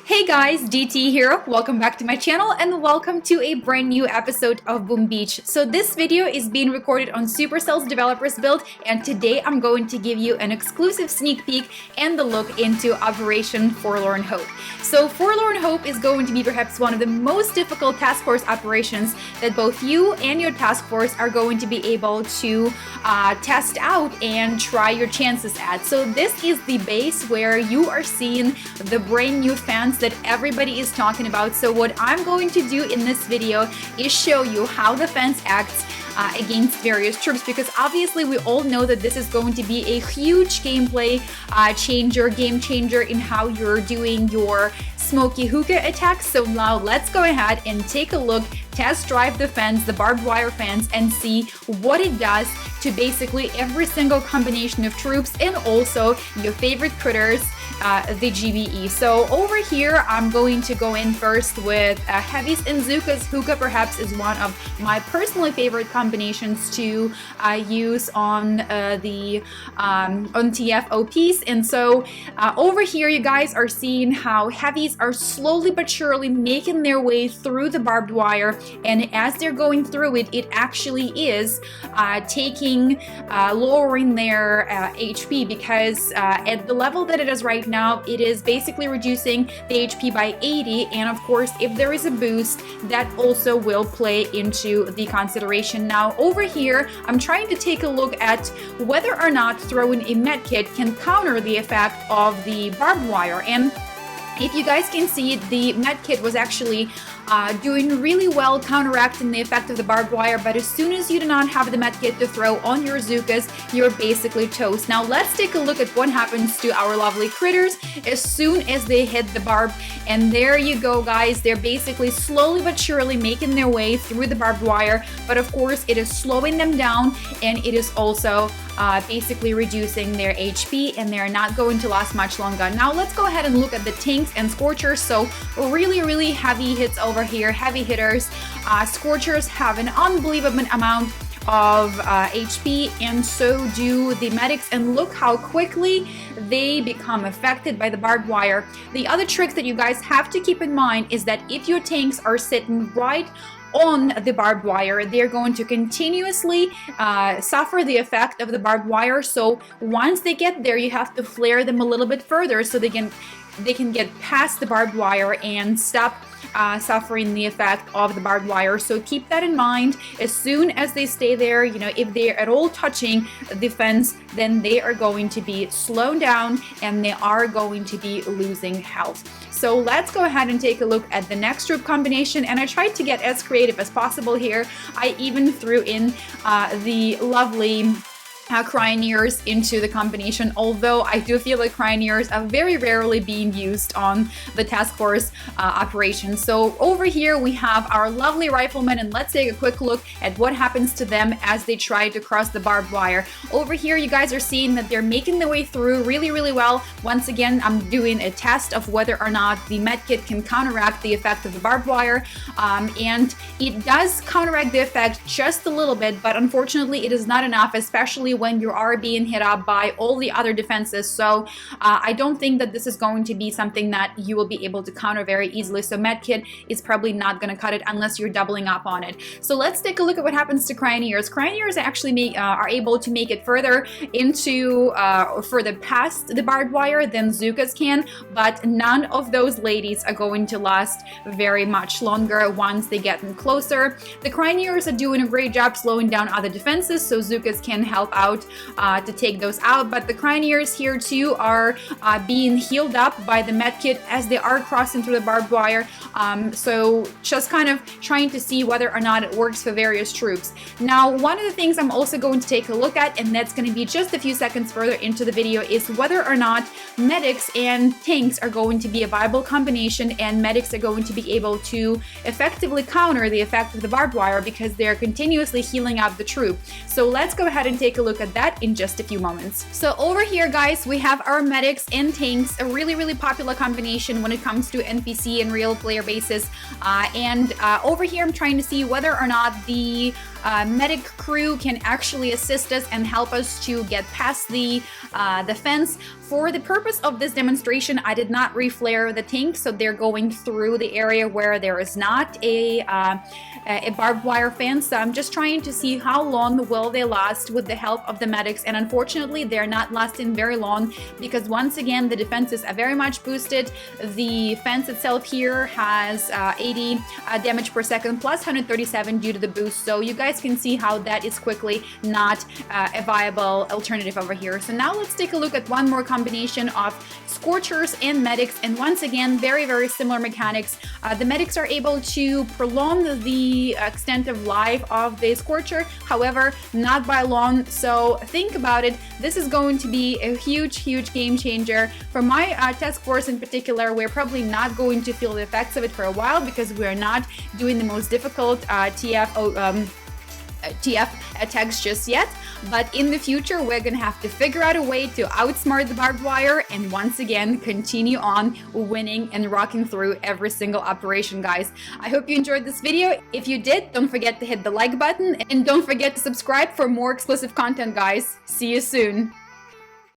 Hey guys, DT here. Welcome back to my channel and welcome to a brand new episode of Boom Beach. So this video is being recorded on Supercell's developers build, and today I'm going to give you an exclusive sneak peek and the look into Operation Forlorn Hope. So Forlorn Hope is going to be perhaps one of the most difficult task force operations that both you and your task force are going to be able to test out and try your chances at. So this is the base where you are seeing the brand new fans that everybody is talking about. So what I'm going to do in this video is show you how the fence acts against various troops, because obviously we all know that this is going to be a huge gameplay game changer in how you're doing your smoky hookah attacks. So now let's go ahead and take a look, test drive the fence, the barbed wire fence, and see what it does to basically every single combination of troops and also your favorite critters, the GBE. So over here, I'm going to go in first with heavies and Zookas. Hookah perhaps is one of my personally favorite combinations to use on TFOPs. And so over here, you guys are seeing how heavies are slowly but surely making their way through the barbed wire. And as they're going through it, it actually is lowering their HP, because at the level that it is right now, it is basically reducing the HP by 80. And of course, if there is a boost, that also will play into the consideration. Now over here, I'm trying to take a look at whether or not throwing a medkit can counter the effect of the barbed wire. And if you guys can see, the medkit was actually doing really well counteracting the effect of the barbed wire, but as soon as you do not have the medkit to throw on your Zookas, you're basically toast. Now let's take a look at what happens to our lovely critters as soon as they hit the barb. And there you go, guys. They're basically slowly but surely making their way through the barbed wire, but of course it is slowing them down, and it is also basically reducing their HP, and they're not going to last much longer. Now let's go ahead and look at the tanks and Scorchers. So really heavy hits over here, heavy hitters. Scorchers have an unbelievable amount of HP, and so do the medics, and look how quickly they become affected by the barbed wire. The other trick that you guys have to keep in mind is that if your tanks are sitting right on the barbed wire, they're going to continuously suffer the effect of the barbed wire. So once they get there, you have to flare them a little bit further so they can get past the barbed wire and stop suffering the effect of the barbed wire. So keep that in mind. As soon as they stay there, you know, if they're at all touching the fence, then they are going to be slowed down and they are going to be losing health. So let's go ahead and take a look at the next troop combination, and I tried to get as creative as possible here. I even threw in the lovely Cryoneers into the combination, although I do feel like Cryoneers are very rarely being used on the task force operation. So over here we have our lovely riflemen, and let's take a quick look at what happens to them as they try to cross the barbed wire. Over here you guys are seeing that they're making their way through really well. Once again, I'm doing a test of whether or not the medkit can counteract the effect of the barbed wire, and it does counteract the effect just a little bit, but unfortunately it is not enough, especially when you are being hit up by all the other defenses. So I don't think that this is going to be something that you will be able to counter very easily. So medkit is probably not going to cut it unless you're doubling up on it. So let's take a look at what happens to Cryoneers. Cryoneers actually are able to make it further into further past the barbed wire than Zookas can, but none of those ladies are going to last very much longer once they get in closer. The Cryoneers are doing a great job slowing down other defenses, so Zookas can help out to take those out, but the Cryoneers here too are being healed up by the medkit as they are crossing through the barbed wire. So just kind of trying to see whether or not it works for various troops. Now, one of the things I'm also going to take a look at, and that's going to be just a few seconds further into the video, is whether or not medics and tanks are going to be a viable combination, and medics are going to be able to effectively counter the effect of the barbed wire because they're continuously healing up the troop. So let's go ahead and take a look at that in just a few moments. So over here, guys, we have our medics and tanks, a really popular combination when it comes to NPC and real player bases. Over here, I'm trying to see whether or not the medic crew can actually assist us and help us to get past the fence. For the purpose of this demonstration, I did not reflare the tank, so they're going through the area where there is not a barbed wire fence. So I'm just trying to see how long will they last with the help of the medics, and unfortunately they're not lasting very long because once again the defenses are very much boosted. The fence itself here has 80 damage per second plus 137 due to the boost, so you guys can see how that is quickly not a viable alternative over here. So now let's take a look at one more combination of Scorchers and medics, and once again very similar mechanics. The medics are able to prolong the extent of life of the Scorcher, however not by long. So think about it, this is going to be a huge game changer. For my task force in particular, we're probably not going to feel the effects of it for a while because we're not doing the most difficult TF attacks just yet, but in the future we're gonna have to figure out a way to outsmart the barbed wire and once again continue on winning and rocking through every single operation, guys. I hope you enjoyed this video. If you did, don't forget to hit the like button and don't forget to subscribe for more exclusive content, guys. See you soon.